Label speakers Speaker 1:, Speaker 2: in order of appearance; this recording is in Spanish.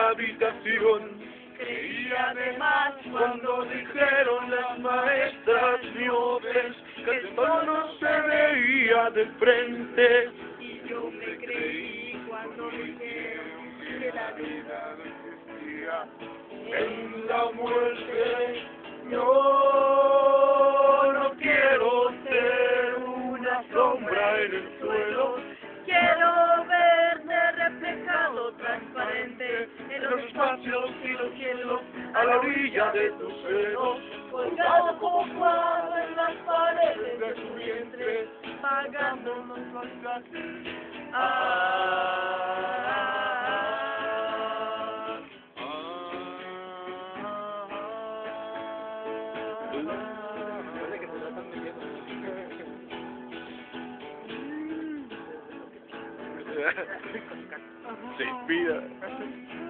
Speaker 1: esta habitación. Creí además cuando dijeron las maestras miopes que el sol no se veía de frente.
Speaker 2: Y yo me creí cuando dijeron que la vida
Speaker 1: existía en la muerte. Yo no quiero ser una sombra en el suelo.
Speaker 2: quiero verte reflejado transparente
Speaker 1: En los espacios y los cielos, a la orilla de tus senos,
Speaker 2: colgado como cuadro en las paredes
Speaker 1: de tu vientre,
Speaker 2: pagándonos
Speaker 1: Se inspira.